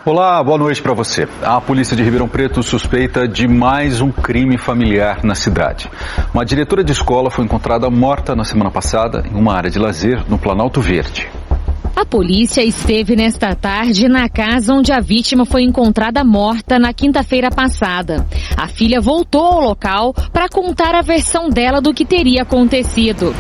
Olá, boa noite para você. A polícia de Ribeirão Preto suspeita de mais um crime familiar na cidade. Uma diretora de escola foi encontrada morta na semana passada em uma área de lazer no Planalto Verde. A polícia esteve nesta tarde na casa onde a vítima foi encontrada morta na quinta-feira passada. A filha voltou ao local para contar a versão dela do que teria acontecido.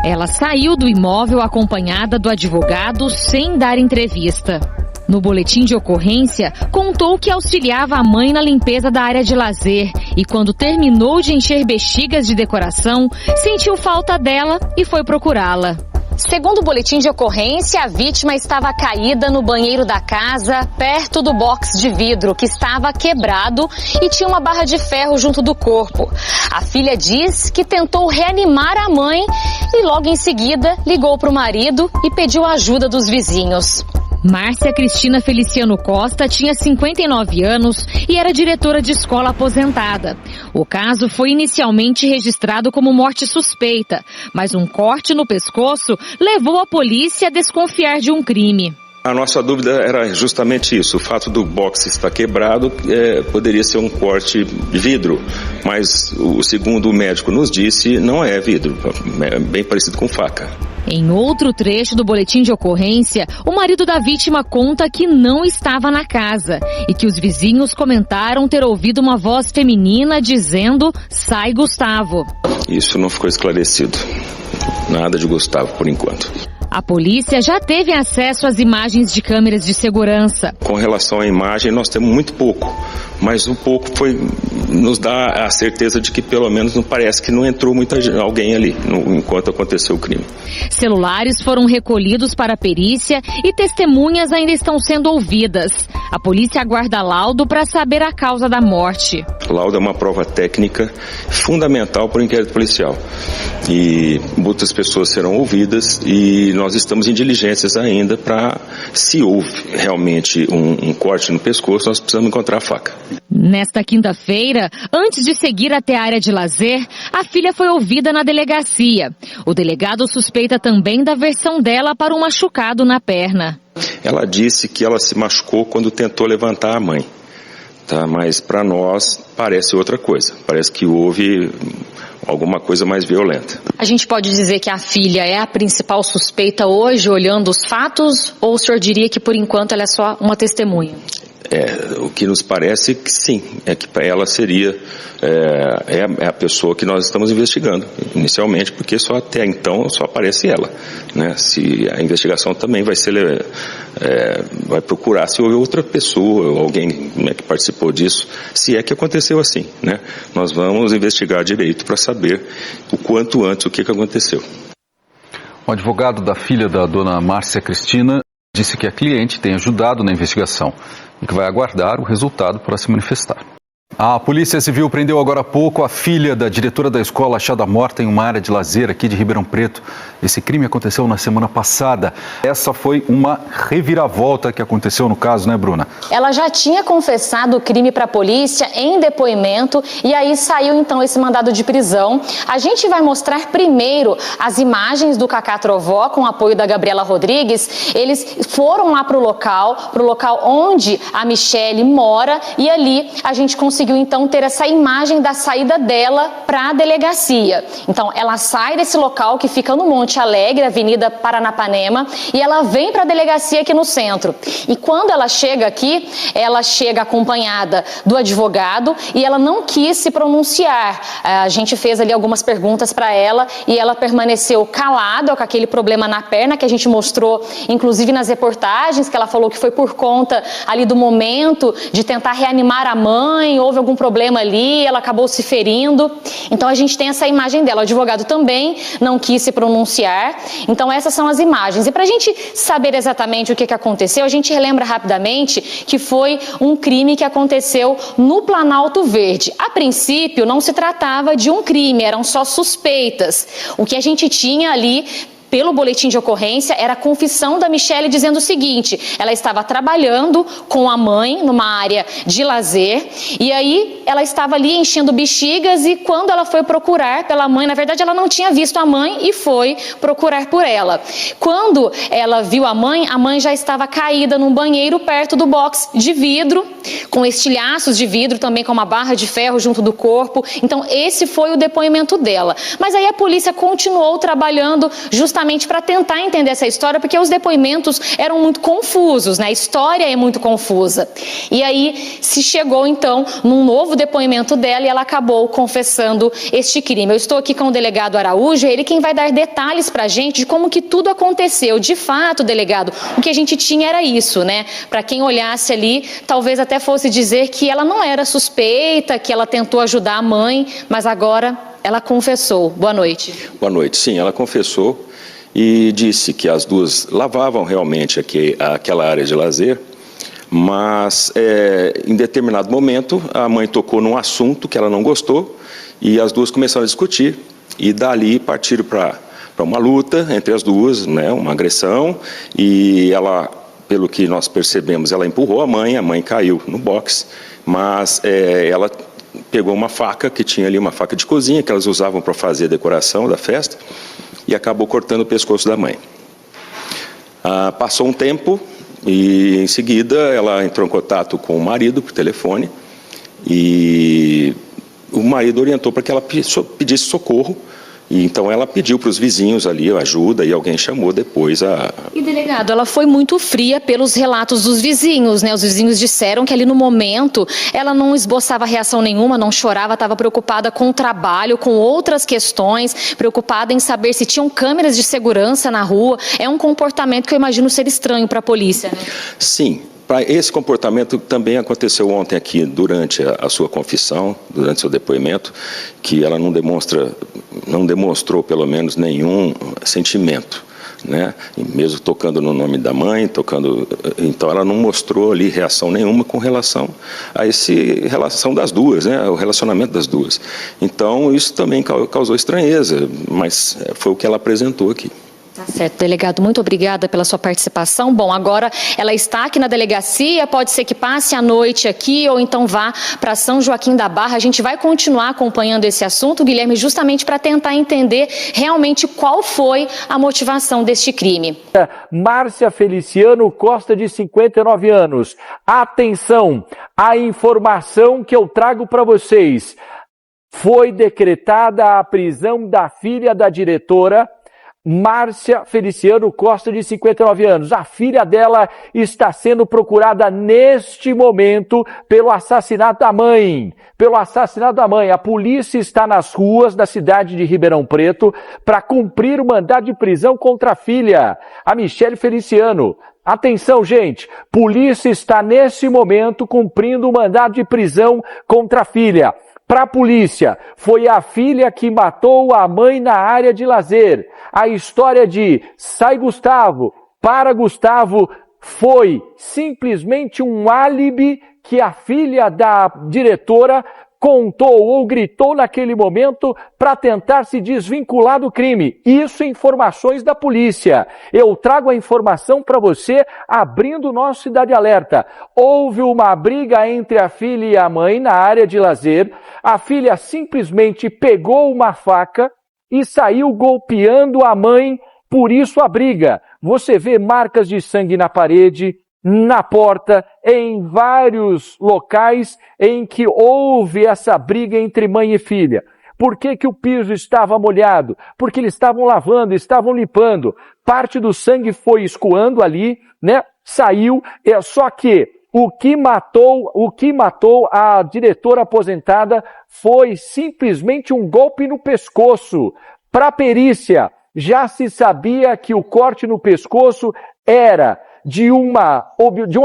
Ela saiu do imóvel acompanhada do advogado sem dar entrevista. No boletim de ocorrência, contou que auxiliava a mãe na limpeza da área de lazer e quando terminou de encher bexigas de decoração, sentiu falta dela e foi procurá-la. Segundo o boletim de ocorrência, a vítima estava caída no banheiro da casa, perto do box de vidro, que estava quebrado e tinha uma barra de ferro junto do corpo. A filha diz que tentou reanimar a mãe e logo em seguida ligou para o marido e pediu ajuda dos vizinhos. Márcia Cristina Feliciano Costa tinha 59 anos e era diretora de escola aposentada. O caso foi inicialmente registrado como morte suspeita, mas um corte no pescoço levou a polícia a desconfiar de um crime. A nossa dúvida era justamente isso, o fato do box estar quebrado poderia ser um corte de vidro, mas segundo o médico nos disse, não é vidro, é bem parecido com faca. Em outro trecho do boletim de ocorrência, o marido da vítima conta que não estava na casa e que os vizinhos comentaram ter ouvido uma voz feminina dizendo "Sai, Gustavo". Isso não ficou esclarecido, nada de Gustavo por enquanto. A polícia já teve acesso às imagens de câmeras de segurança. Com relação à imagem, nós temos muito pouco, mas o pouco nos dá a certeza de que pelo menos não parece que não entrou alguém ali enquanto aconteceu o crime. Celulares foram recolhidos para a perícia e testemunhas ainda estão sendo ouvidas. A polícia aguarda laudo para saber a causa da morte. Laudo é uma prova técnica fundamental para o inquérito policial. E muitas pessoas serão ouvidas e nós estamos em diligências ainda para, se houve realmente um corte no pescoço, nós precisamos encontrar a faca. Nesta quinta-feira, antes de seguir até a área de lazer, a filha foi ouvida na delegacia. O delegado suspeita também da versão dela para um machucado na perna. Ela disse que ela se machucou quando tentou levantar a mãe, tá? Mas para nós parece outra coisa, parece que houve alguma coisa mais violenta. A gente pode dizer que a filha é a principal suspeita hoje, olhando os fatos, ou o senhor diria que por enquanto ela é só uma testemunha? O que nos parece que sim, é que ela seria a pessoa que nós estamos investigando inicialmente, porque só até então só aparece ela, né? Se a investigação também vai procurar se houve outra pessoa, alguém, né, que participou disso, se é que aconteceu assim, né? Nós vamos investigar direito para saber o quanto antes o que aconteceu. O advogado da filha da dona Márcia Cristina disse que a cliente tem ajudado na investigação e que vai aguardar o resultado para se manifestar. A Polícia Civil prendeu agora há pouco a filha da diretora da escola achada morta em uma área de lazer aqui de Ribeirão Preto. Esse crime aconteceu na semana passada. Essa foi uma reviravolta que aconteceu no caso, né, Bruna? Ela já tinha confessado o crime para a polícia em depoimento e aí saiu então esse mandado de prisão. A gente vai mostrar primeiro as imagens do Cacá Trovó com o apoio da Gabriela Rodrigues. Eles foram lá para o local onde a Michele mora e ali a gente conseguiu então ter essa imagem da saída dela para a delegacia. Então ela sai desse local que fica no Monte Alegre, Avenida Paranapanema, e ela vem para a delegacia aqui no centro. E quando ela chega aqui, ela chega acompanhada do advogado e ela não quis se pronunciar. A gente fez ali algumas perguntas para ela e ela permaneceu calada com aquele problema na perna que a gente mostrou, inclusive nas reportagens, que ela falou que foi por conta ali do momento de tentar reanimar a mãe, houve algum problema ali, ela acabou se ferindo. Então a gente tem essa imagem dela. O advogado também não quis se pronunciar. Então essas são as imagens. E para a gente saber exatamente o que aconteceu, a gente relembra rapidamente que foi um crime que aconteceu no Planalto Verde. A princípio não se tratava de um crime, eram só suspeitas. O que a gente tinha ali pelo boletim de ocorrência, era a confissão da Michele dizendo o seguinte: ela estava trabalhando com a mãe numa área de lazer e aí ela estava ali enchendo bexigas e quando ela foi procurar pela mãe, na verdade ela não tinha visto a mãe e foi procurar por ela. Quando ela viu a mãe já estava caída num banheiro perto do box de vidro, com estilhaços de vidro, também com uma barra de ferro junto do corpo. Então esse foi o depoimento dela. Mas aí a polícia continuou trabalhando justamente para tentar entender essa história, porque os depoimentos eram muito confusos, né? A história é muito confusa. E aí se chegou então num novo depoimento dela e ela acabou confessando este crime. Eu estou aqui com o delegado Araújo, ele quem vai dar detalhes para a gente de como que tudo aconteceu. De fato, delegado, o que a gente tinha era isso, né? Para quem olhasse ali, talvez até fosse dizer que ela não era suspeita, que ela tentou ajudar a mãe, mas agora ela confessou. Boa noite. Boa noite. Sim, ela confessou e disse que as duas lavavam realmente aquela área de lazer, mas em determinado momento a mãe tocou num assunto que ela não gostou e as duas começaram a discutir e dali partiram para uma luta entre as duas, né, uma agressão, e ela, pelo que nós percebemos, ela empurrou a mãe caiu no box, mas ela pegou uma faca que tinha ali, uma faca de cozinha que elas usavam para fazer a decoração da festa e acabou cortando o pescoço da mãe. Passou um tempo e em seguida ela entrou em contato com o marido por telefone e o marido orientou para que ela pedisse socorro. E então ela pediu para os vizinhos ali ajuda e alguém chamou depois a... E delegado, ela foi muito fria pelos relatos dos vizinhos, né? Os vizinhos disseram que ali no momento ela não esboçava reação nenhuma, não chorava, estava preocupada com o trabalho, com outras questões, preocupada em saber se tinham câmeras de segurança na rua. É um comportamento que eu imagino ser estranho para a polícia, né? Sim. Esse comportamento também aconteceu ontem aqui, durante a sua confissão, durante seu depoimento, que ela não demonstrou pelo menos nenhum sentimento, né? E mesmo tocando no nome da mãe, então ela não mostrou ali reação nenhuma com relação a relação das duas, né? O relacionamento das duas. Então isso também causou estranheza, mas foi o que ela apresentou aqui. Tá certo, delegado, muito obrigada pela sua participação. Bom, agora ela está aqui na delegacia, pode ser que passe a noite aqui ou então vá para São Joaquim da Barra. A gente vai continuar acompanhando esse assunto, Guilherme, justamente para tentar entender realmente qual foi a motivação deste crime. Márcia Feliciano Costa, de 59 anos. Atenção, a informação que eu trago para vocês. Foi decretada a prisão da filha da diretora, Márcia Feliciano Costa, de 59 anos. A filha dela está sendo procurada neste momento pelo assassinato da mãe. A polícia está nas ruas da cidade de Ribeirão Preto para cumprir o mandado de prisão contra a filha, a Michele Feliciano. Atenção, gente, polícia está nesse momento cumprindo o mandado de prisão contra a filha. Para a polícia, foi a filha que matou a mãe na área de lazer. A história de sai Gustavo, para Gustavo, foi simplesmente um álibi que a filha da diretora contou ou gritou naquele momento para tentar se desvincular do crime. Isso informações da polícia. Eu trago a informação para você abrindo o nosso Cidade Alerta. Houve uma briga entre a filha e a mãe na área de lazer. A filha simplesmente pegou uma faca e saiu golpeando a mãe, por isso a briga. Você vê marcas de sangue na parede, na porta, em vários locais em que houve essa briga entre mãe e filha. Por que que o piso estava molhado? Porque eles estavam lavando, estavam limpando. Parte do sangue foi escoando ali, né? Saiu, só que o que matou a diretora aposentada foi simplesmente um golpe no pescoço. Para a perícia, já se sabia que o corte no pescoço era de um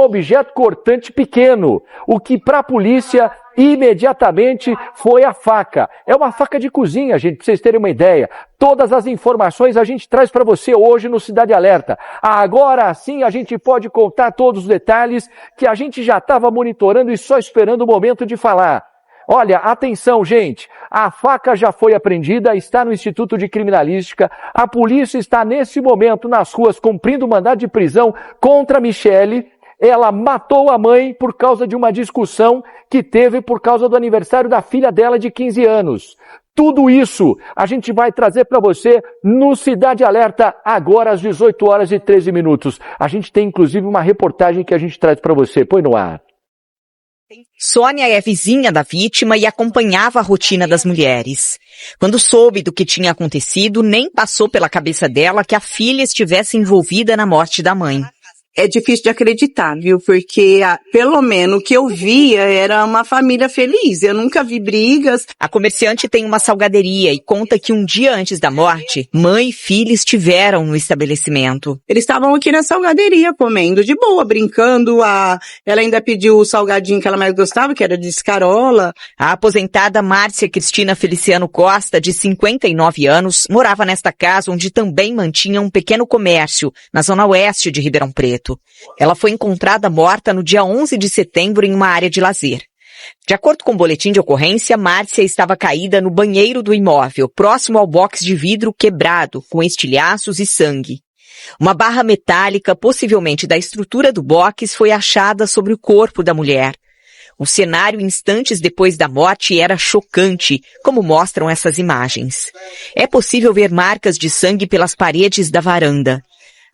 objeto cortante pequeno, o que para a polícia imediatamente foi a faca. É uma faca de cozinha, gente, para vocês terem uma ideia. Todas as informações a gente traz para você hoje no Cidade Alerta. Agora sim a gente pode contar todos os detalhes que a gente já estava monitorando e só esperando o momento de falar. Olha, atenção, gente. A faca já foi apreendida, está no Instituto de Criminalística. A polícia está nesse momento nas ruas cumprindo mandado de prisão contra a Michele. Ela matou a mãe por causa de uma discussão que teve por causa do aniversário da filha dela de 15 anos. Tudo isso a gente vai trazer para você no Cidade Alerta, agora às 18h13. A gente tem inclusive uma reportagem que a gente traz para você. Põe no ar. Sônia é vizinha da vítima e acompanhava a rotina das mulheres. Quando soube do que tinha acontecido, nem passou pela cabeça dela que a filha estivesse envolvida na morte da mãe. É difícil de acreditar, viu? Porque, pelo menos, o que eu via era uma família feliz. Eu nunca vi brigas. A comerciante tem uma salgaderia e conta que um dia antes da morte, mãe e filha estiveram no estabelecimento. Eles estavam aqui na salgaderia, comendo de boa, brincando. Ela ainda pediu o salgadinho que ela mais gostava, que era de escarola. A aposentada Márcia Cristina Feliciano Costa, de 59 anos, morava nesta casa onde também mantinha um pequeno comércio, na zona oeste de Ribeirão Preto. Ela foi encontrada morta no dia 11 de setembro em uma área de lazer. De acordo com o boletim de ocorrência, Márcia estava caída no banheiro do imóvel, próximo ao box de vidro quebrado, com estilhaços e sangue. Uma barra metálica, possivelmente da estrutura do box, foi achada sobre o corpo da mulher. O cenário instantes depois da morte era chocante, como mostram essas imagens. É possível ver marcas de sangue pelas paredes da varanda.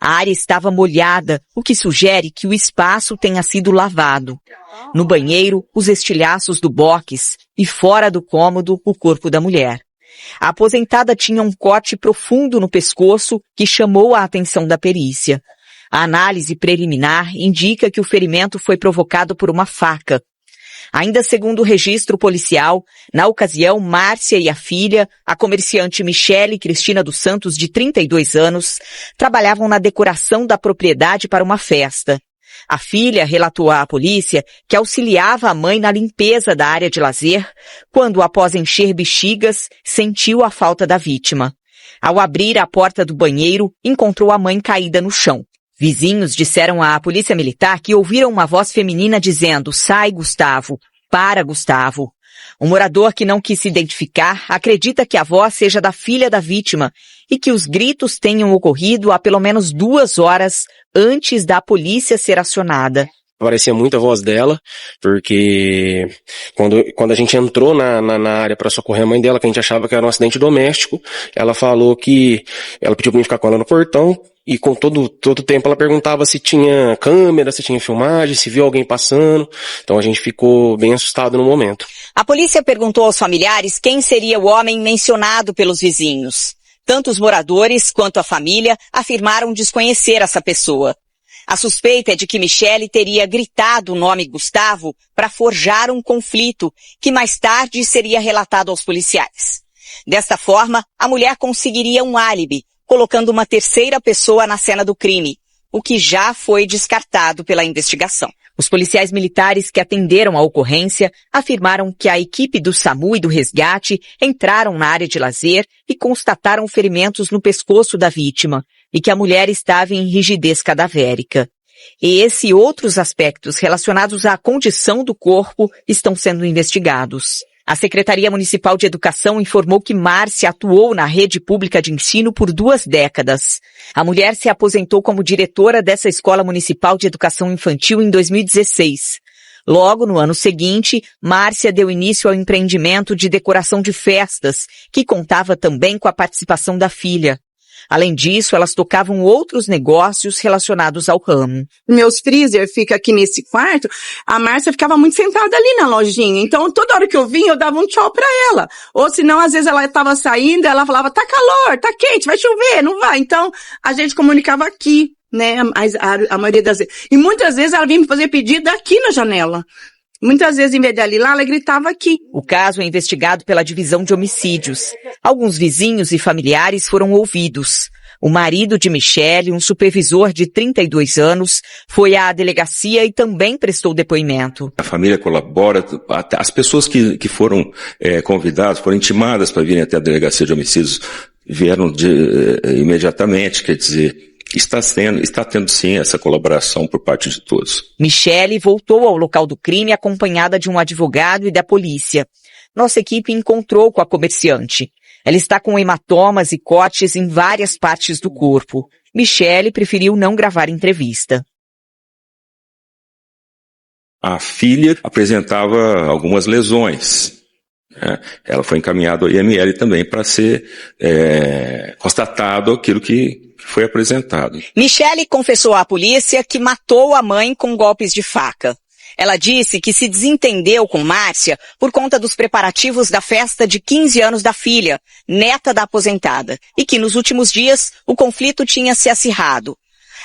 A área estava molhada, o que sugere que o espaço tenha sido lavado. No banheiro, os estilhaços do box e fora do cômodo, o corpo da mulher. A aposentada tinha um corte profundo no pescoço que chamou a atenção da perícia. A análise preliminar indica que o ferimento foi provocado por uma faca. Ainda segundo o registro policial, na ocasião, Márcia e a filha, a comerciante Michele Cristina dos Santos, de 32 anos, trabalhavam na decoração da propriedade para uma festa. A filha relatou à polícia que auxiliava a mãe na limpeza da área de lazer, quando, após encher bexigas, sentiu a falta da vítima. Ao abrir a porta do banheiro, encontrou a mãe caída no chão. Vizinhos disseram à polícia militar que ouviram uma voz feminina dizendo: "Sai, Gustavo. Para, Gustavo." Um morador que não quis se identificar acredita que a voz seja da filha da vítima e que os gritos tenham ocorrido há pelo menos 2 horas antes da polícia ser acionada. Parecia muito a voz dela, porque quando a gente entrou na área para socorrer a mãe dela, que a gente achava que era um acidente doméstico, ela falou que ela pediu pra mim ficar com ela no portão, e com todo o tempo ela perguntava se tinha câmera, se tinha filmagem, se viu alguém passando. Então a gente ficou bem assustado no momento. A polícia perguntou aos familiares quem seria o homem mencionado pelos vizinhos. Tanto os moradores quanto a família afirmaram desconhecer essa pessoa. A suspeita é de que Michele teria gritado o nome Gustavo para forjar um conflito, que mais tarde seria relatado aos policiais. Desta forma, a mulher conseguiria um álibi, colocando uma terceira pessoa na cena do crime, o que já foi descartado pela investigação. Os policiais militares que atenderam a ocorrência afirmaram que a equipe do SAMU e do resgate entraram na área de lazer e constataram ferimentos no pescoço da vítima e que a mulher estava em rigidez cadavérica. Esse e outros aspectos relacionados à condição do corpo estão sendo investigados. A Secretaria Municipal de Educação informou que Márcia atuou na rede pública de ensino por 2 décadas. A mulher se aposentou como diretora dessa Escola Municipal de Educação Infantil em 2016. Logo, no ano seguinte, Márcia deu início ao empreendimento de decoração de festas, que contava também com a participação da filha. Além disso, elas tocavam outros negócios relacionados ao ramo. Meus freezer ficam aqui nesse quarto, a Márcia ficava muito sentada ali na lojinha. Então, toda hora que eu vinha, eu dava um tchau pra ela. Ou senão, às vezes ela estava saindo, ela falava, tá calor, tá quente, vai chover, não vai. Então, a gente comunicava aqui, né, a maioria das vezes. E muitas vezes ela vinha me fazer pedido aqui na janela. Muitas vezes, em vez de ali lá, ela gritava aqui. O caso é investigado pela Divisão de Homicídios. Alguns vizinhos e familiares foram ouvidos. O marido de Michele, um supervisor de 32 anos, foi à delegacia e também prestou depoimento. A família colabora, as pessoas que foram convidadas, foram intimadas para virem até a delegacia de homicídios, vieram imediatamente, quer dizer, Está tendo sim essa colaboração por parte de todos. Michele voltou ao local do crime acompanhada de um advogado e da polícia. Nossa equipe encontrou com a comerciante. Ela está com hematomas e cortes em várias partes do corpo. Michele preferiu não gravar entrevista. A filha apresentava algumas lesões. Ela foi encaminhada ao IML também para ser constatado aquilo que foi apresentado. Michele confessou à polícia que matou a mãe com golpes de faca. Ela disse que se desentendeu com Márcia por conta dos preparativos da festa de 15 anos da filha, neta da aposentada, e que nos últimos dias o conflito tinha se acirrado.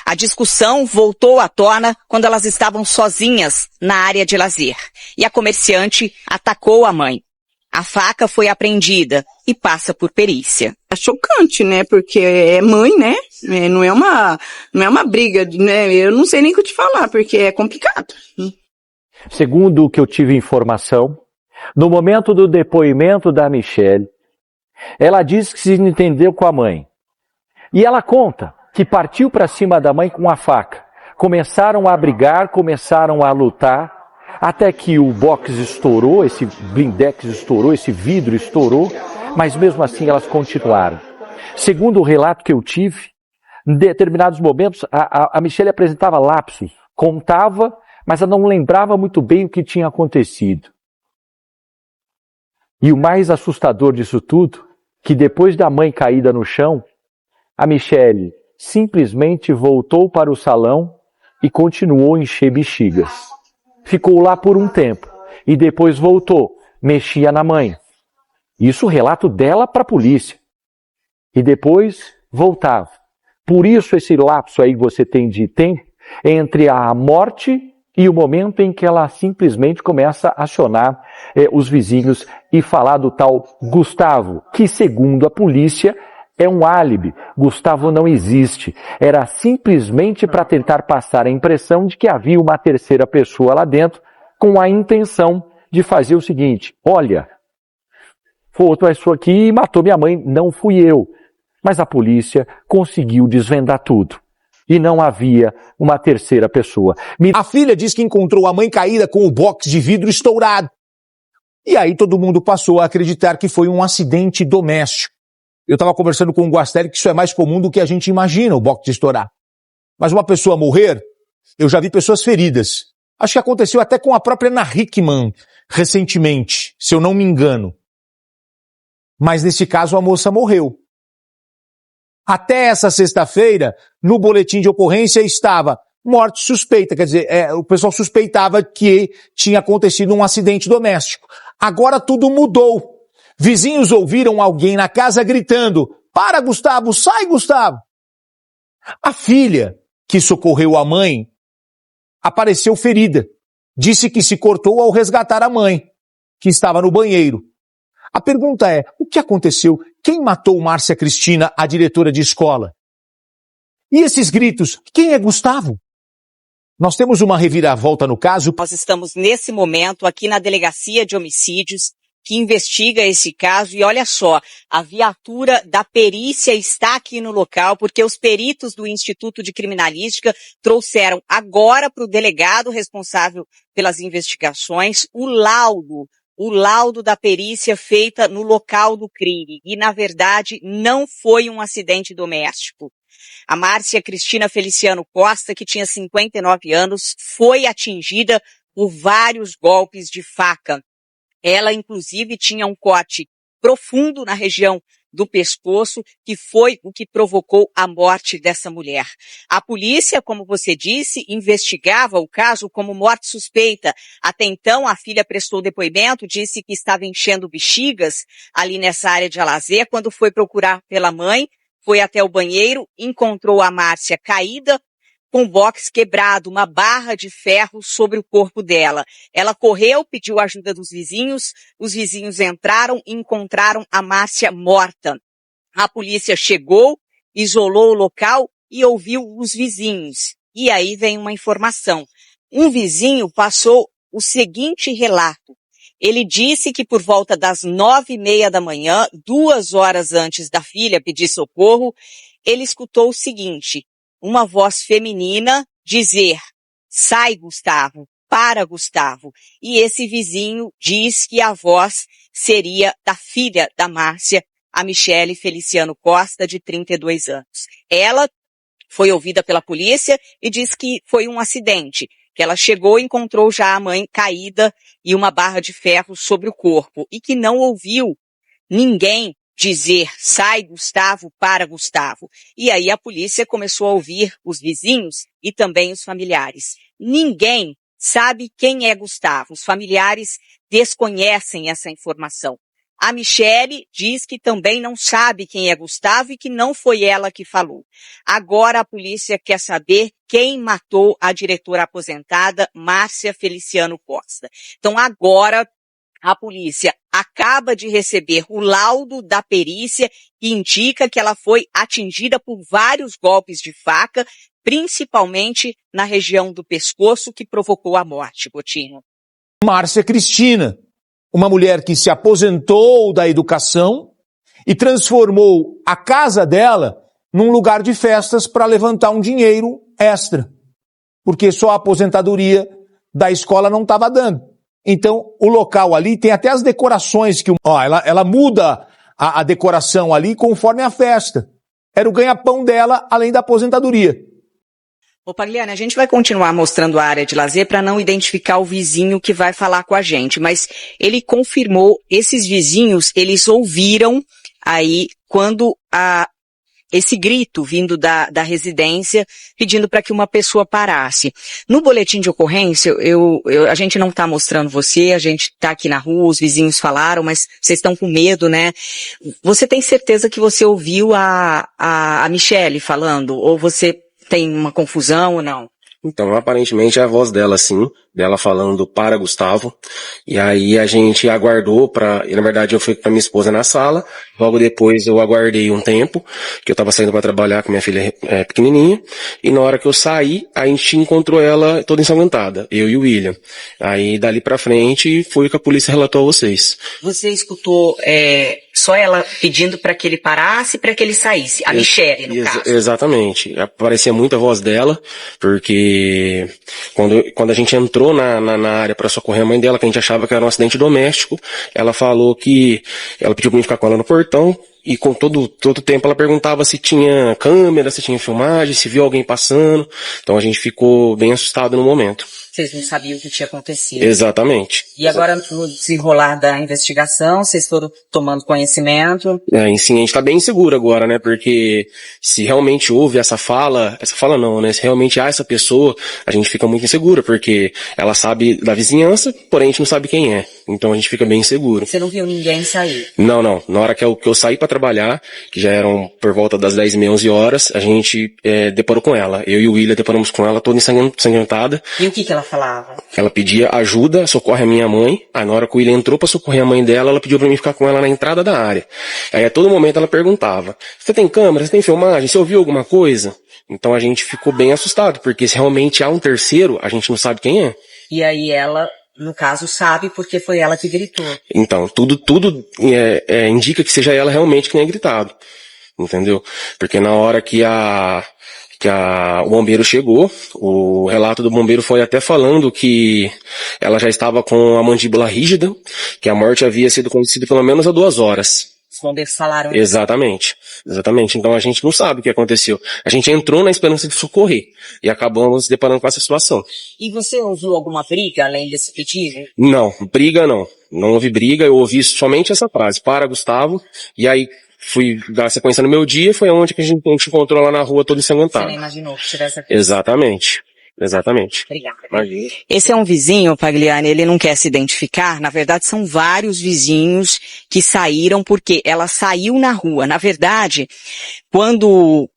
A discussão voltou à tona quando elas estavam sozinhas na área de lazer e a comerciante atacou a mãe. A faca foi apreendida e passa por perícia. É chocante, né? Porque é mãe, né? Não é uma briga, né? Eu não sei nem o que te falar, porque é complicado. Segundo o que eu tive informação, no momento do depoimento da Michele, ela disse que se entendeu com a mãe. E ela conta que partiu para cima da mãe com a faca. Começaram a brigar, começaram a lutar, até que o box estourou, esse blindex estourou, esse vidro estourou, mas mesmo assim elas continuaram. Segundo o relato que eu tive, em determinados momentos a Michele apresentava lapsos, contava, mas ela não lembrava muito bem o que tinha acontecido. E o mais assustador disso tudo, que depois da mãe caída no chão, a Michele simplesmente voltou para o salão e continuou a encher bexigas. Ficou lá por um tempo e depois voltou, mexia na mãe. Isso o relato dela para a polícia. E depois voltava. Por isso esse lapso aí que você tem de tempo entre a morte e o momento em que ela simplesmente começa a acionar os vizinhos e falar do tal Gustavo, que segundo a polícia é um álibi. Gustavo não existe. Era simplesmente para tentar passar a impressão de que havia uma terceira pessoa lá dentro com a intenção de fazer o seguinte: olha, foi outra pessoa aqui e matou minha mãe, não fui eu. Mas a polícia conseguiu desvendar tudo. E não havia uma terceira pessoa. A filha diz que encontrou a mãe caída com o box de vidro estourado. E aí todo mundo passou a acreditar que foi um acidente doméstico. Eu estava conversando com o Guastelli que isso é mais comum do que a gente imagina, o box de estourar. Mas uma pessoa morrer, eu já vi pessoas feridas. Acho que aconteceu até com a própria Ana Hickman recentemente, se eu não me engano. Mas nesse caso a moça morreu. Até essa sexta-feira, no boletim de ocorrência estava morte suspeita, quer dizer, o pessoal suspeitava que tinha acontecido um acidente doméstico. Agora tudo mudou. Vizinhos ouviram alguém na casa gritando: "Para, Gustavo! Sai, Gustavo!" A filha, que socorreu a mãe, apareceu ferida. Disse que se cortou ao resgatar a mãe, que estava no banheiro. A pergunta é: o que aconteceu? Quem matou Márcia Cristina, a diretora de escola? E esses gritos? Quem é Gustavo? Nós temos uma reviravolta no caso. Nós estamos nesse momento aqui na Delegacia de Homicídios, que investiga esse caso, e olha só, a viatura da perícia está aqui no local, porque os peritos do Instituto de Criminalística trouxeram agora para o delegado responsável pelas investigações o laudo da perícia feita no local do crime, e na verdade não foi um acidente doméstico. A Márcia Cristina Feliciano Costa, que tinha 59 anos, foi atingida por vários golpes de faca. Ela, inclusive, tinha um corte profundo na região do pescoço, que foi o que provocou a morte dessa mulher. A polícia, como você disse, investigava o caso como morte suspeita. Até então, a filha prestou depoimento, disse que estava enchendo bexigas ali nessa área de lazer. Quando foi procurar pela mãe, foi até o banheiro, encontrou a Márcia caída, com o box quebrado, uma barra de ferro sobre o corpo dela. Ela correu, pediu ajuda dos vizinhos, os vizinhos entraram e encontraram a Márcia morta. A polícia chegou, isolou o local e ouviu os vizinhos. E aí vem uma informação. Um vizinho passou o seguinte relato. Ele disse que por volta das 9h30 da manhã, 2 horas antes da filha pedir socorro, ele escutou o seguinte: uma voz feminina dizer: sai, Gustavo, para, Gustavo. E esse vizinho diz que a voz seria da filha da Márcia, a Michele Feliciano Costa, de 32 anos. Ela foi ouvida pela polícia e diz que foi um acidente, que ela chegou e encontrou já a mãe caída e uma barra de ferro sobre o corpo, e que não ouviu ninguém dizer: sai, Gustavo, para, Gustavo. E aí a polícia começou a ouvir os vizinhos e também os familiares. Ninguém sabe quem é Gustavo. Os familiares desconhecem essa informação. A Michele diz que também não sabe quem é Gustavo e que não foi ela que falou. Agora a polícia quer saber quem matou a diretora aposentada Márcia Feliciano Costa. Então agora a polícia acaba de receber o laudo da perícia que indica que ela foi atingida por vários golpes de faca, principalmente na região do pescoço, que provocou a morte, Coutinho. Márcia Cristina, uma mulher que se aposentou da educação e transformou a casa dela num lugar de festas para levantar um dinheiro extra, porque só a aposentadoria da escola não estava dando. Então, o local ali tem até as decorações que ela muda a decoração ali conforme a festa. Era o ganha-pão dela, além da aposentadoria. Ô Pagliani, a gente vai continuar mostrando a área de lazer para não identificar o vizinho que vai falar com a gente, mas ele confirmou, esses vizinhos, eles ouviram aí quando esse grito vindo da residência pedindo para que uma pessoa parasse. No boletim de ocorrência, a gente não está mostrando você, a gente está aqui na rua, os vizinhos falaram, mas vocês estão com medo, né? Você tem certeza que você ouviu a Michele falando? Ou você tem uma confusão ou não? Então, aparentemente é a voz dela, sim, dela falando para Gustavo, e aí a gente aguardou na verdade eu fui com a minha esposa na sala, logo depois eu aguardei um tempo, que eu tava saindo para trabalhar com minha filha pequenininha, e na hora que eu saí, a gente encontrou ela toda ensanguentada, eu e o William. Aí dali pra frente foi o que a polícia relatou a vocês. Você escutou só ela pedindo para que ele parasse, para que ele saísse, a Michele, no caso. Exatamente, aparecia muito a voz dela, porque quando a gente entrou na área para socorrer a mãe dela, que a gente achava que era um acidente doméstico, ela falou que ela pediu pra mim ficar com ela no portão, e com todo o tempo ela perguntava se tinha câmera, se tinha filmagem, se viu alguém passando. Então a gente ficou bem assustado no momento. Vocês não sabiam o que tinha acontecido. Exatamente. E agora, no desenrolar da investigação, vocês foram tomando conhecimento? Sim, a gente tá bem inseguro agora, né? Porque se realmente houve essa fala não, né? Se realmente há essa pessoa, a gente fica muito insegura, porque ela sabe da vizinhança, porém a gente não sabe quem é. Então a gente fica bem inseguro. Você não viu ninguém sair? Não. Na hora que eu saí pra trabalhar, que já eram por volta das 10h30, 11h, a gente deparou com ela. Eu e o William deparamos com ela toda ensanguentada. E o que ela falava? Ela pedia ajuda, socorre a minha mãe. Aí na hora que o William entrou pra socorrer a mãe dela, ela pediu pra mim ficar com ela na entrada da área. Aí a todo momento ela perguntava: você tem câmera? Você tem filmagem? Você ouviu alguma coisa? Então a gente ficou bem assustado, porque se realmente há um terceiro, a gente não sabe quem é. E aí ela, no caso, sabe porque foi ela que gritou. Então, tudo indica que seja ela realmente que tenha gritado. Entendeu? Porque na hora que o bombeiro chegou, o relato do bombeiro foi até falando que ela já estava com a mandíbula rígida, que a morte havia sido conhecida pelo menos há 2 horas. Os bombeiros falaram isso. Exatamente. Então a gente não sabe o que aconteceu. A gente entrou na esperança de socorrer e acabamos se deparando com essa situação. E você ouviu alguma briga além desse pedido? Não, briga não. Não houve briga, eu ouvi somente essa frase: para, Gustavo, e aí fui dar sequência no meu dia, foi onde que a gente encontrou lá na rua todo ensanguentado. Você nem imaginou que tivesse acontecido. Exatamente. Obrigada. Imagina. Esse é um vizinho, Pagliani, ele não quer se identificar. Na verdade, são vários vizinhos que saíram porque ela saiu na rua. Na verdade, quando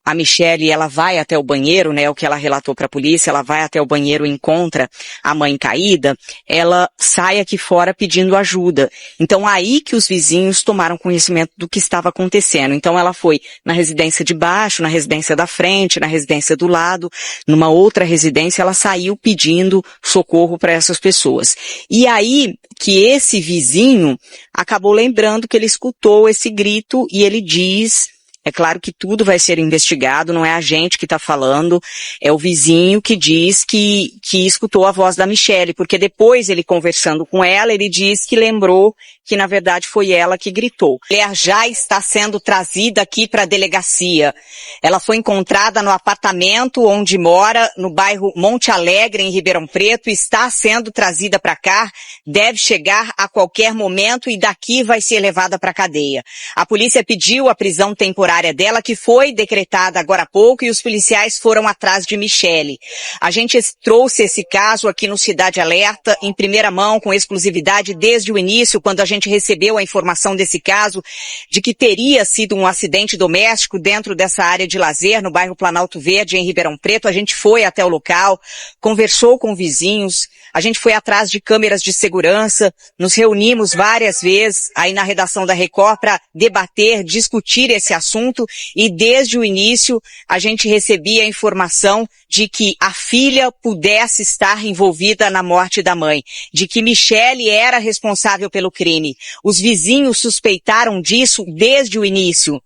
a Michele, ela vai até o banheiro, né, o que ela relatou para a polícia, ela vai até o banheiro e encontra a mãe caída, ela sai aqui fora pedindo ajuda. Então, aí que os vizinhos tomaram conhecimento do que estava acontecendo. Então, ela foi na residência de baixo, na residência da frente, na residência do lado, numa outra residência, ela saiu pedindo socorro para essas pessoas. E aí que esse vizinho acabou lembrando que ele escutou esse grito e ele diz É claro que tudo vai ser investigado, não é a gente que está falando, é o vizinho que diz que escutou a voz da Michele, porque depois ele conversando com ela, ele diz que lembrou que na verdade foi ela que gritou. A mulher já está sendo trazida aqui para a delegacia. Ela foi encontrada no apartamento onde mora, no bairro Monte Alegre, em Ribeirão Preto, está sendo trazida para cá, deve chegar a qualquer momento e daqui vai ser levada para a cadeia. A polícia pediu a prisão temporária dela, que foi decretada agora há pouco, e os policiais foram atrás de Michele. A gente trouxe esse caso aqui no Cidade Alerta, em primeira mão, com exclusividade, desde o início, quando a gente recebeu a informação desse caso, de que teria sido um acidente doméstico dentro dessa área de lazer, no bairro Planalto Verde, em Ribeirão Preto. A gente foi até o local, conversou com vizinhos, a gente foi atrás de câmeras de segurança, nos reunimos várias vezes aí na redação da Record para debater, discutir esse assunto, e desde o início a gente recebia a informação de que a filha pudesse estar envolvida na morte da mãe, de que Michele era responsável pelo crime. Os vizinhos suspeitaram disso desde o início,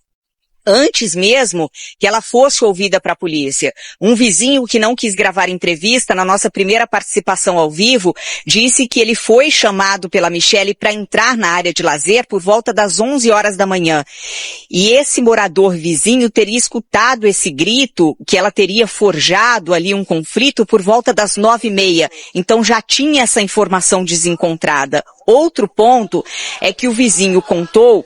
antes mesmo que ela fosse ouvida para a polícia. Um vizinho que não quis gravar entrevista na nossa primeira participação ao vivo disse que ele foi chamado pela Michele para entrar na área de lazer por volta das 11 horas da manhã. E esse morador vizinho teria escutado esse grito, que ela teria forjado ali um conflito por volta das 9h30. Então já tinha essa informação desencontrada. Outro ponto é que o vizinho contou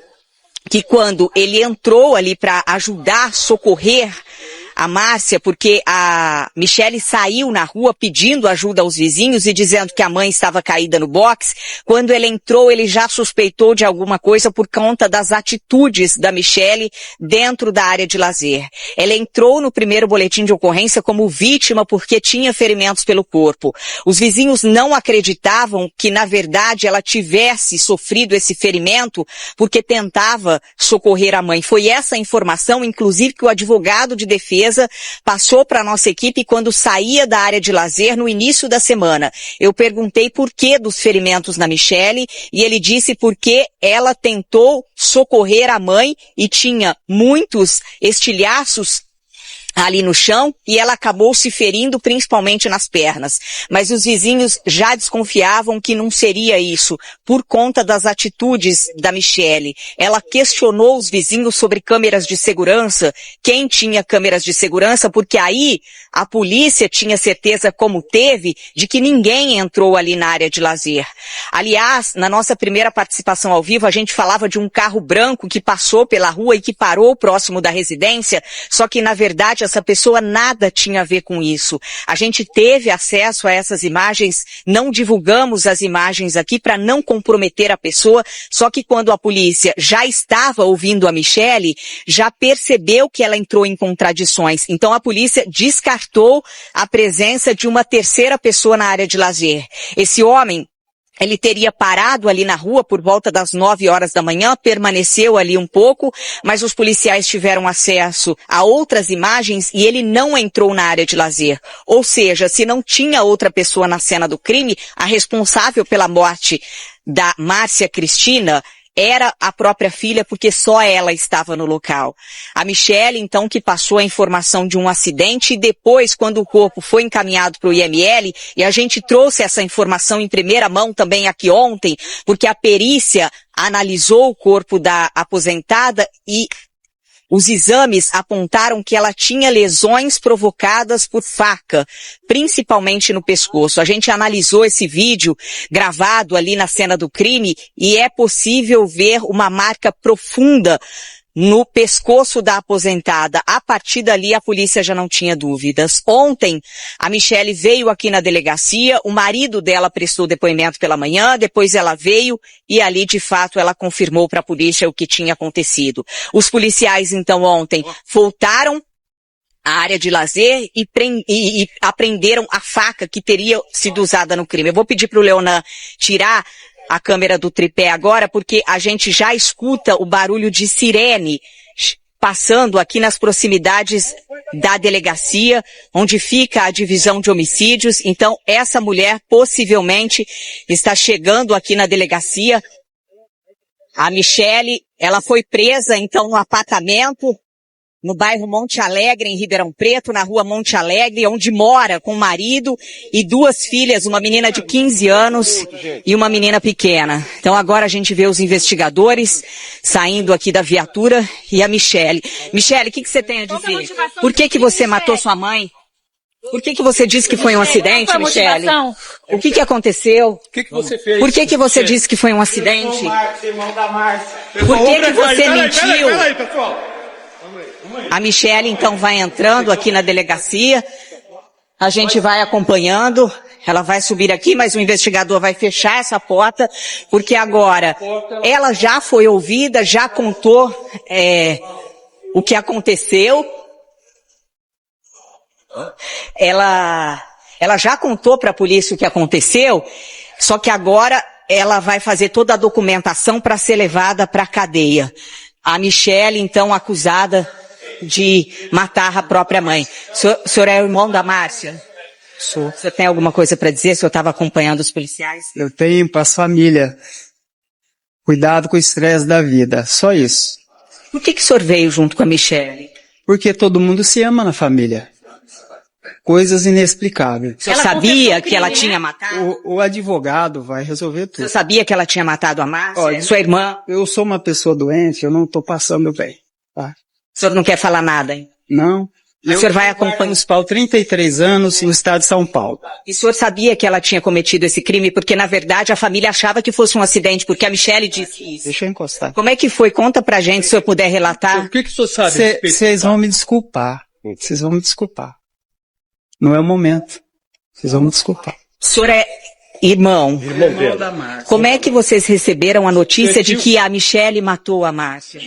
que quando ele entrou ali para ajudar, socorrer a Márcia, porque a Michele saiu na rua pedindo ajuda aos vizinhos e dizendo que a mãe estava caída no box, quando ele entrou, ele já suspeitou de alguma coisa por conta das atitudes da Michele dentro da área de lazer. Ela entrou no primeiro boletim de ocorrência como vítima porque tinha ferimentos pelo corpo. Os vizinhos não acreditavam que, na verdade, ela tivesse sofrido esse ferimento porque tentava socorrer a mãe. Foi essa informação, inclusive, que o advogado de defesa passou para a nossa equipe quando saía da área de lazer no início da semana. Eu perguntei por que dos ferimentos na Michele e ele disse porque ela tentou socorrer a mãe e tinha muitos estilhaços ali no chão e ela acabou se ferindo principalmente nas pernas. Mas os vizinhos já desconfiavam que não seria isso, por conta das atitudes da Michele. Ela questionou os vizinhos sobre câmeras de segurança, quem tinha câmeras de segurança, porque aí a polícia tinha certeza, como teve, de que ninguém entrou ali na área de lazer. Aliás, na nossa primeira participação ao vivo, a gente falava de um carro branco que passou pela rua e que parou próximo da residência, só que na verdade essa pessoa nada tinha a ver com isso. A gente teve acesso a essas imagens, não divulgamos as imagens aqui para não comprometer a pessoa, só que quando a polícia já estava ouvindo a Michele, já percebeu que ela entrou em contradições. Então a polícia descartou a presença de uma terceira pessoa na área de lazer. Esse homem, ele teria parado ali na rua por volta das 9 horas da manhã, permaneceu ali um pouco, mas os policiais tiveram acesso a outras imagens e ele não entrou na área de lazer. Ou seja, se não tinha outra pessoa na cena do crime, a responsável pela morte da Márcia Cristina era a própria filha, porque só ela estava no local. A Michele, então, que passou a informação de um acidente e depois, quando o corpo foi encaminhado para o IML, e a gente trouxe essa informação em primeira mão também aqui ontem, porque a perícia analisou o corpo da aposentada e os exames apontaram que ela tinha lesões provocadas por faca, principalmente no pescoço. A gente analisou esse vídeo gravado ali na cena do crime e é possível ver uma marca profunda no pescoço da aposentada. A partir dali, a polícia já não tinha dúvidas. Ontem, a Michele veio aqui na delegacia, o marido dela prestou depoimento pela manhã, depois ela veio e ali, de fato, ela confirmou para a polícia o que tinha acontecido. Os policiais, então, ontem, voltaram à área de lazer e apreenderam a faca que teria sido usada no crime. Eu vou pedir para o Leonan tirar a câmera do tripé agora, porque a gente já escuta o barulho de sirene passando aqui nas proximidades da delegacia, onde fica a divisão de homicídios. Então, essa mulher possivelmente está chegando aqui na delegacia. A Michele, ela foi presa, então, no apartamento no bairro Monte Alegre, em Ribeirão Preto, na rua Monte Alegre, onde mora com o marido e 2 filhas, uma menina de 15 anos e uma menina pequena. Então agora a gente vê os investigadores saindo aqui da viatura e a Michele. Michele, o que você tem a dizer? Por que você matou sua mãe? Por que você disse que foi um acidente, Michele? O que aconteceu? O que você fez? Por que você disse que foi um acidente? Irmão da Márcia. Por que você mentiu? Peraí, pessoal. A Michele, então, vai entrando aqui na delegacia. A gente vai acompanhando. Ela vai subir aqui, mas o investigador vai fechar essa porta, porque agora ela já foi ouvida, já contou o que aconteceu. Ela já contou para a polícia o que aconteceu, só que agora ela vai fazer toda a documentação para ser levada para a cadeia. A Michele, então, acusada de matar a própria mãe. O senhor é o irmão da Márcia? Sou. O senhor tem alguma coisa para dizer? O senhor estava acompanhando os policiais? Eu tenho para as famílias. Cuidado com o estresse da vida. Só isso. Por que o senhor veio junto com a Michele? Porque todo mundo se ama na família. Coisas inexplicáveis. O senhor sabia que ela tinha matado? O advogado vai resolver O tudo. senhor sabia que ela tinha matado a Márcia? Olha, sua irmã? Eu sou uma pessoa doente, eu não estou passando bem. Tá? O senhor não quer falar nada, hein? Não. O senhor vai acompanhar. Municipal 33 anos no estado de São Paulo. E o senhor sabia que ela tinha cometido esse crime porque, na verdade, a família achava que fosse um acidente, porque a Michele disse isso. Deixa eu encostar. Como é que foi? Conta pra gente, se o senhor puder relatar. O que o senhor sabe? Vocês vão me desculpar. Vocês vão me desculpar. Não é o momento. Vocês vão me desculpar. O senhor é irmão. Irmão da Márcia. Como é que vocês receberam a notícia de que a Michele matou a Márcia?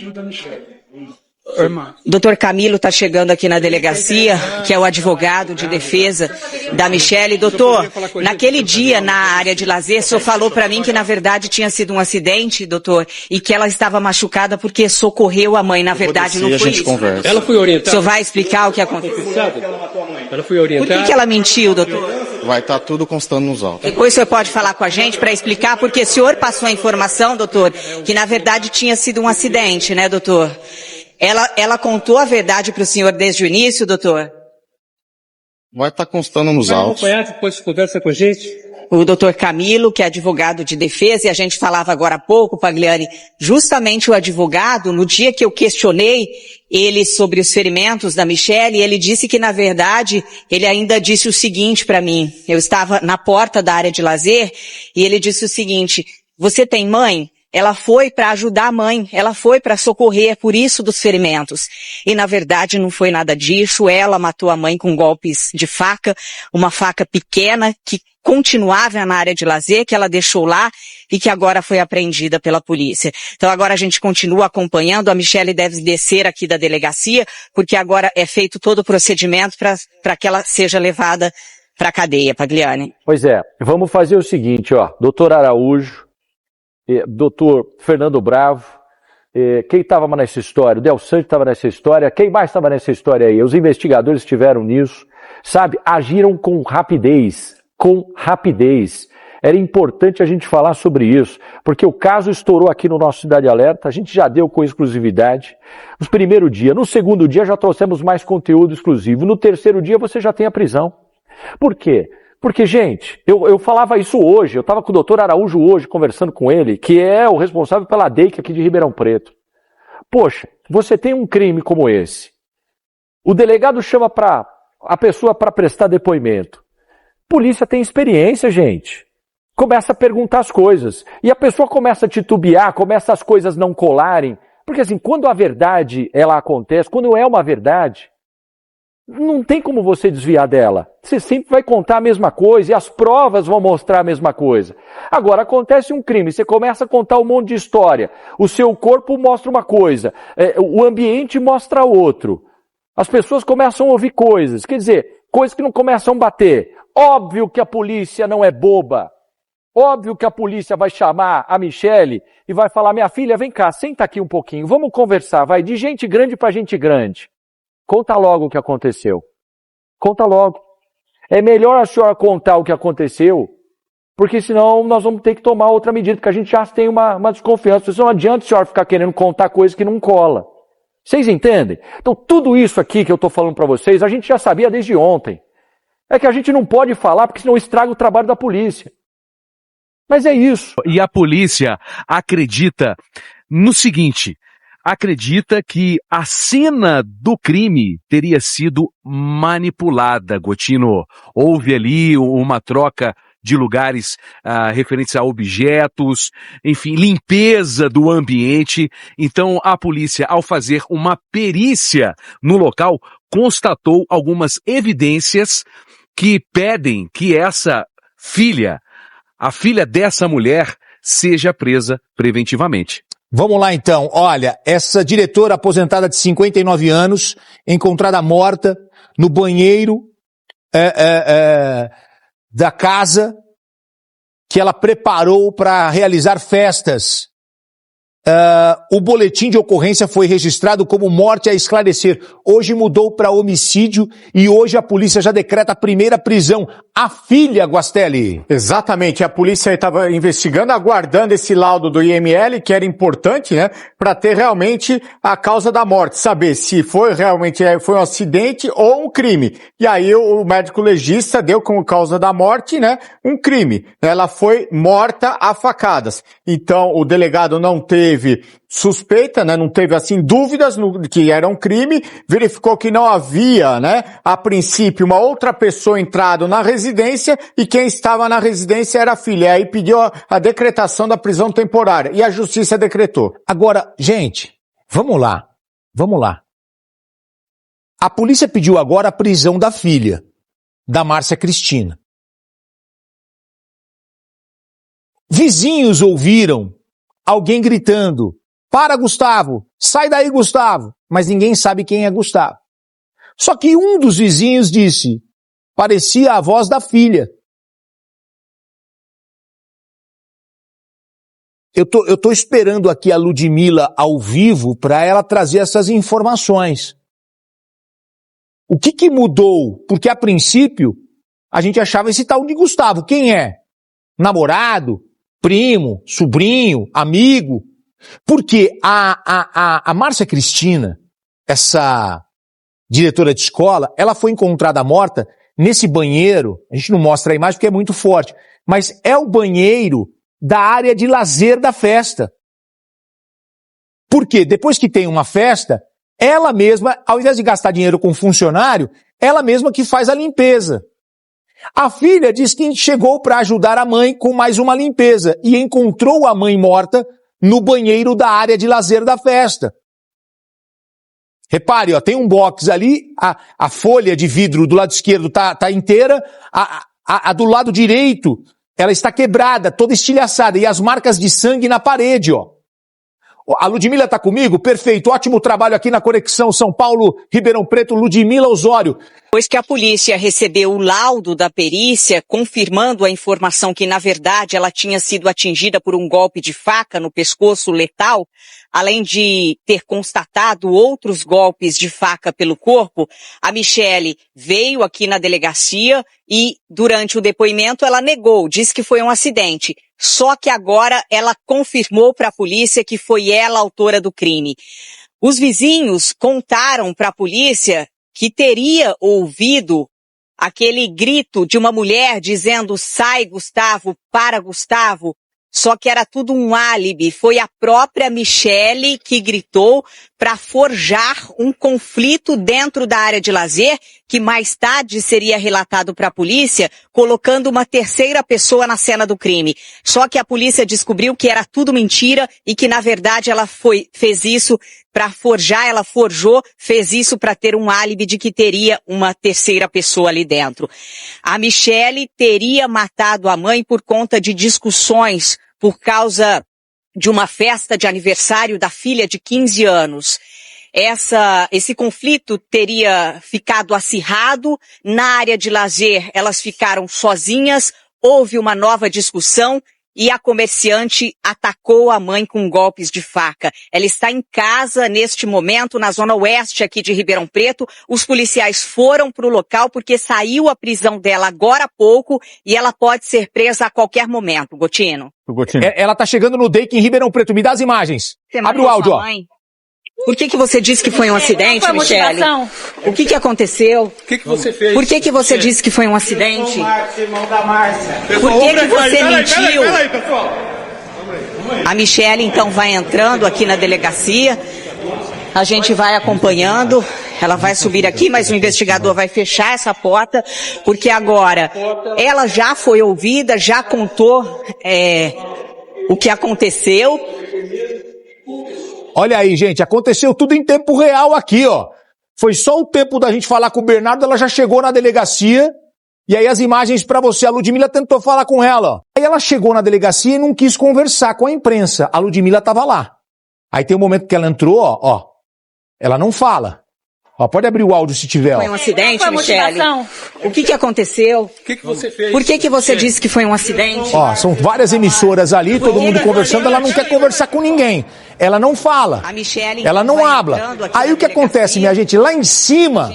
Irmã. Doutor Camilo está chegando aqui na delegacia, que é o advogado de defesa da Michele. Doutor, naquele dia na área de lazer, o senhor falou para mim que na verdade tinha sido um acidente, doutor, e que ela estava machucada porque socorreu a mãe. Na verdade não foi isso. Ela foi orientada. O senhor vai explicar o que aconteceu? Ela foi orientada. Por que ela mentiu, doutor? Vai estar tudo constando nos autos. Depois o senhor pode falar com a gente para explicar, porque o senhor passou a informação, doutor, que na verdade tinha sido um acidente, né, doutor? Ela contou a verdade para o senhor desde o início, doutor? Vai estar constando nos autos. Vai acompanhar, depois conversa com a gente. O doutor Camilo, que é advogado de defesa, e a gente falava agora há pouco, Pagliani, justamente o advogado, no dia que eu questionei ele sobre os ferimentos da Michele, ele disse que, na verdade, ele ainda disse o seguinte para mim. Eu estava na porta da área de lazer e ele disse o seguinte: você tem mãe? Ela foi para ajudar a mãe, ela foi para socorrer, por isso dos ferimentos. E na verdade não foi nada disso, ela matou a mãe com golpes de faca, uma faca pequena que continuava na área de lazer, que ela deixou lá e que agora foi apreendida pela polícia. Então agora a gente continua acompanhando, a Michele deve descer aqui da delegacia, porque agora é feito todo o procedimento para que ela seja levada para a cadeia, Pagliani. Pois é, vamos fazer o seguinte, doutor Araújo, doutor Fernando Bravo, quem estava nessa história? O Del Sante estava nessa história, quem mais estava nessa história aí? Os investigadores estiveram nisso, sabe? Agiram com rapidez. Era importante a gente falar sobre isso, porque o caso estourou aqui no nosso Cidade Alerta, a gente já deu com exclusividade. No primeiro dia, no segundo dia já trouxemos mais conteúdo exclusivo, no terceiro dia você já tem a prisão. Por quê? Porque, gente, eu falava isso hoje, eu estava com o doutor Araújo hoje conversando com ele, que é o responsável pela DEIC aqui de Ribeirão Preto. Poxa, você tem um crime como esse. O delegado chama a pessoa para prestar depoimento. Polícia tem experiência, gente. Começa a perguntar as coisas. E a pessoa começa a titubear, começa as coisas não colarem. Porque assim, quando a verdade ela acontece, quando é uma verdade, não tem como você desviar dela. Você sempre vai contar a mesma coisa e as provas vão mostrar a mesma coisa. Agora, acontece um crime, você começa a contar um monte de história. O seu corpo mostra uma coisa, o ambiente mostra outro. As pessoas começam a ouvir coisas, quer dizer, coisas que não começam a bater. Óbvio que a polícia não é boba. Óbvio que a polícia vai chamar a Michele e vai falar: minha filha, vem cá, senta aqui um pouquinho, vamos conversar, vai de gente grande para gente grande. Conta logo o que aconteceu. Conta logo. É melhor a senhora contar o que aconteceu, porque senão nós vamos ter que tomar outra medida, porque a gente já tem uma desconfiança. Não adianta a senhora ficar querendo contar coisas que não cola. Vocês entendem? Então tudo isso aqui que eu estou falando para vocês, a gente já sabia desde ontem. É que a gente não pode falar porque senão estraga o trabalho da polícia. Mas é isso. E a polícia acredita no seguinte, acredita que a cena do crime teria sido manipulada, Gotino. Houve ali uma troca de lugares referentes a objetos, enfim, limpeza do ambiente. Então, a polícia, ao fazer uma perícia no local, constatou algumas evidências que pedem que essa filha, a filha dessa mulher, seja presa preventivamente. Vamos lá então, olha, essa diretora aposentada de 59 anos, encontrada morta no banheiro da casa que ela preparou para realizar festas. O boletim de ocorrência foi registrado como morte a esclarecer. Hoje mudou para homicídio e hoje a polícia já decreta a primeira prisão. A filha, Guastelli. Exatamente, a polícia estava investigando, aguardando esse laudo do IML, que era importante, né, para ter realmente a causa da morte, saber se foi realmente um acidente ou um crime. E aí o médico legista deu como causa da morte, né, um crime. Ela foi morta a facadas. Então o delegado não teve suspeita, né, não teve assim dúvidas que era um crime, verificou que não havia, né, a princípio uma outra pessoa entrado na residência e quem estava na residência era a filha, aí pediu a decretação da prisão temporária e a justiça decretou. Agora, gente, vamos lá. A polícia pediu agora a prisão da filha, da Márcia Cristina. Vizinhos ouviram alguém gritando, para Gustavo, sai daí Gustavo, mas ninguém sabe quem é Gustavo. Só que um dos vizinhos disse, parecia a voz da filha. Eu tô esperando aqui a Ludmila ao vivo para ela trazer essas informações. O que mudou? Porque a princípio a gente achava esse tal de Gustavo. Quem é? Namorado? Primo, sobrinho, amigo, porque a Márcia Cristina, essa diretora de escola, ela foi encontrada morta nesse banheiro, a gente não mostra a imagem porque é muito forte, mas é o banheiro da área de lazer da festa. Porque depois que tem uma festa, ela mesma, ao invés de gastar dinheiro com funcionário, ela mesma que faz a limpeza. A filha diz que chegou para ajudar a mãe com mais uma limpeza e encontrou a mãe morta no banheiro da área de lazer da festa. Repare, ó, tem um box ali, a folha de vidro do lado esquerdo tá inteira, a do lado direito, ela está quebrada, toda estilhaçada, e as marcas de sangue na parede, ó. A Ludmila tá comigo? Perfeito, ótimo trabalho aqui na Conexão São Paulo-Ribeirão Preto, Ludmila Osório. Depois que a polícia recebeu o laudo da perícia, confirmando a informação que, na verdade, ela tinha sido atingida por um golpe de faca no pescoço letal, além de ter constatado outros golpes de faca pelo corpo, a Michele veio aqui na delegacia e, durante o depoimento, ela negou, disse que foi um acidente. Só que agora ela confirmou para a polícia que foi ela a autora do crime. Os vizinhos contaram para a polícia que teria ouvido aquele grito de uma mulher dizendo sai Gustavo, para Gustavo, só que era tudo um álibi. Foi a própria Michele que gritou para forjar um conflito dentro da área de lazer, que mais tarde seria relatado para a polícia, colocando uma terceira pessoa na cena do crime. Só que a polícia descobriu que era tudo mentira e que, na verdade, ela fez isso para forjar, ela forjou, fez isso para ter um álibi de que teria uma terceira pessoa ali dentro. A Michele teria matado a mãe por conta de discussões por causa de uma festa de aniversário da filha de 15 anos. Esse conflito teria ficado acirrado. Na área de lazer, elas ficaram sozinhas, houve uma nova discussão e a comerciante atacou a mãe com golpes de faca. Ela está em casa neste momento, na zona oeste aqui de Ribeirão Preto. Os policiais foram para o local porque saiu a prisão dela agora há pouco e ela pode ser presa a qualquer momento, Gotino. Ela tá chegando no DEIC em Ribeirão Preto. Me dá as imagens. Abre o áudio, ó. Por que você disse que foi um acidente, Michele? O que aconteceu? O que você fez? Por que você disse que foi um acidente? Irmão da Márcia. Por que você mentiu? Peraí, pessoal. A Michele, então, vai entrando aqui na delegacia. A gente vai acompanhando. Ela vai subir aqui, mas o investigador vai fechar essa porta, porque agora ela já foi ouvida, já contou o que aconteceu. Olha aí, gente, aconteceu tudo em tempo real aqui, ó. Foi só o tempo da gente falar com o Bernardo, ela já chegou na delegacia, e aí as imagens pra você, a Ludmila tentou falar com ela, ó. Aí ela chegou na delegacia e não quis conversar com a imprensa, a Ludmila tava lá. Aí tem um momento que ela entrou, ó, ela não fala. Ó, pode abrir o áudio se tiver, ó. Foi um acidente, Michele? O que aconteceu? O que você fez? Por que você disse que foi um acidente? Ó, são várias emissoras ali, todo mundo conversando, ela não quer conversar com ninguém. Ela não fala. A Michele, Ela não habla. Aí o que acontece, minha gente? Lá em cima,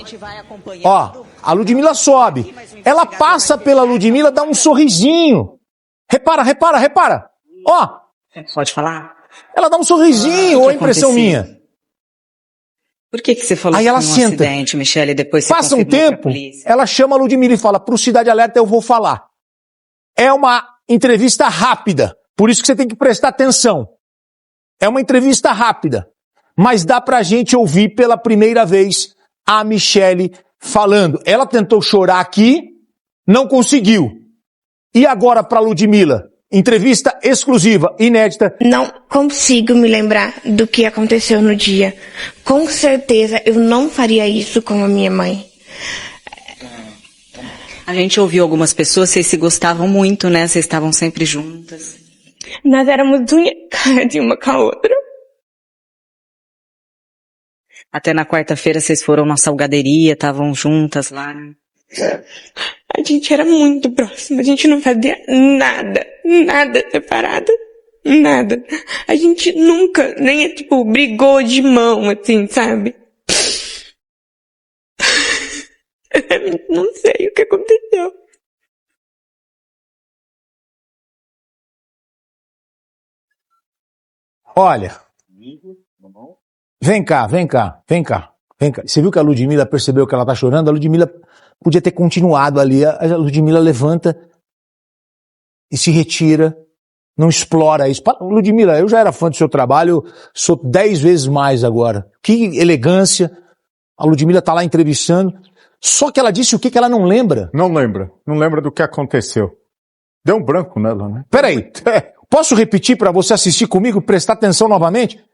ó, a Ludmila sobe. Ela passa pela Ludmila, dá um sorrisinho. Repara. Ó. Pode falar? Ela dá um sorrisinho, ou é impressão minha? Por que você falou aí que ela foi um senta. acidente, Michele, e depois você Passa um confirmou pra tempo, polícia? ela chama a Ludmila e fala, pro Cidade Alerta eu vou falar. É uma entrevista rápida, por isso que você tem que prestar atenção. É uma entrevista rápida, mas dá pra gente ouvir pela primeira vez a Michele falando. Ela tentou chorar aqui, não conseguiu. E agora pra Ludmila? Entrevista exclusiva, inédita. Não consigo me lembrar do que aconteceu no dia. Com certeza eu não faria isso com a minha mãe. A gente ouviu algumas pessoas, vocês se gostavam muito, né? Vocês estavam sempre juntas. Nós éramos unha cara de uma com a outra. Até na quarta-feira vocês foram na salgaderia, estavam juntas lá, né? A gente era muito próxima, a gente não fazia nada separado, nada. A gente nunca, nem brigou de mão, assim, sabe? Não sei o que aconteceu. Olha, vem cá. Você viu que a Ludmila percebeu que ela tá chorando? A Ludmila podia ter continuado ali. A Ludmila levanta e se retira, não explora isso. Ludmila, eu já era fã do seu trabalho, sou 10 vezes mais agora. Que elegância. A Ludmila tá lá entrevistando. Só que ela disse o que ela não lembra. Não lembra do que aconteceu. Deu um branco nela, né? Peraí, posso repetir pra você assistir comigo, prestar atenção novamente?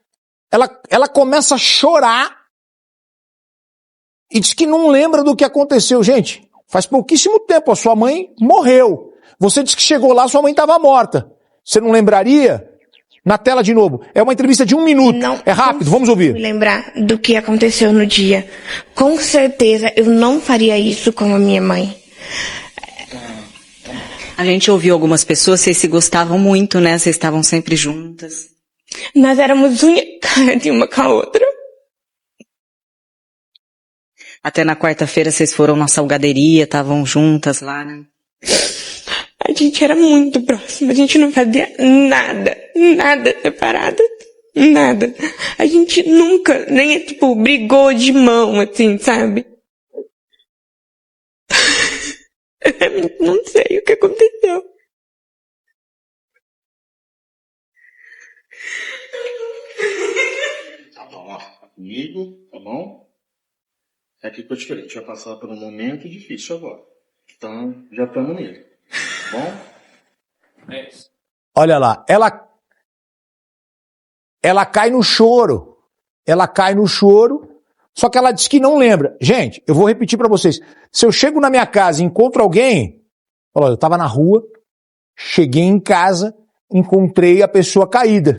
Ela começa a chorar e diz que não lembra do que aconteceu. Gente, faz pouquíssimo tempo, a sua mãe morreu. Você disse que chegou lá, sua mãe estava morta. Você não lembraria? Na tela de novo. É uma entrevista de 1 minuto. Não é rápido, vamos ouvir. Me lembrar do que aconteceu no dia. Com certeza eu não faria isso com a minha mãe. A gente ouviu algumas pessoas, vocês se gostavam muito, né? Vocês estavam sempre juntas. Nós éramos unha cara de uma com a outra. Até na quarta-feira vocês foram na salgaderia, estavam juntas lá, né? A gente era muito próxima, a gente não fazia nada separado, nada. A gente nunca, nem brigou de mão, assim, sabe? Não sei o que aconteceu. Tá bom, ó. Comigo, tá bom? É aquilo que eu te falei, a gente vai passar por um momento difícil agora. Então, já estamos nele. Tá bom? É isso. Olha lá, ela cai no choro. Só que ela diz que não lembra. Gente, eu vou repetir pra vocês. Se eu chego na minha casa e encontro alguém, olha, eu tava na rua, cheguei em casa, encontrei a pessoa caída.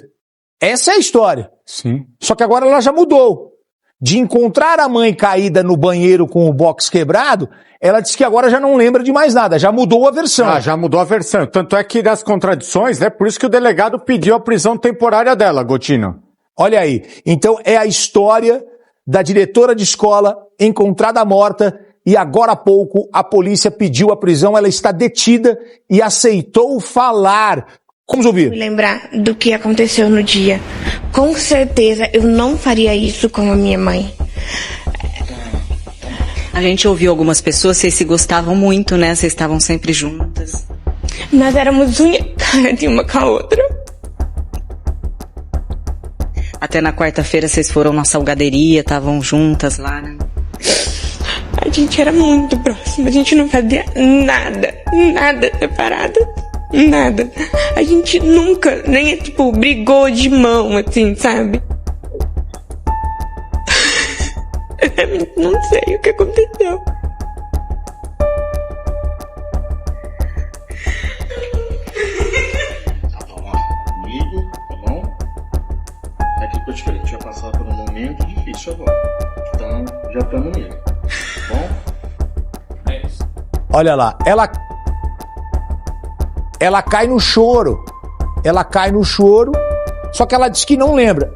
Essa é a história. Sim. Só que agora ela já mudou. De encontrar a mãe caída no banheiro com o box quebrado, ela disse que agora já não lembra de mais nada, já mudou a versão. Ah, já mudou a versão. Tanto é que das contradições, né? Por isso que o delegado pediu a prisão temporária dela, Gotino. Olha aí. Então é a história da diretora de escola encontrada morta e agora há pouco a polícia pediu a prisão, ela está detida e aceitou falar Vamos ouvir. Me lembrar do que aconteceu no dia. Com certeza eu não faria isso com a minha mãe. A gente ouviu algumas pessoas, vocês se gostavam muito, né? Vocês estavam sempre juntas. Nós éramos unha de uma com a outra. Até na quarta-feira vocês foram na salgaderia, estavam juntas lá, né? A gente era muito próxima, a gente não fazia nada separada. Nada. A gente nunca, nem tipo, brigou de mão, assim, sabe? Não sei o que aconteceu. Comigo, tá bom? É aquilo que eu te falei, a gente vai passar por um momento difícil agora. Então, já estamos nele. Tá bom? É isso. Olha lá, ela cai no choro. Ela cai no choro, só que ela diz que não lembra.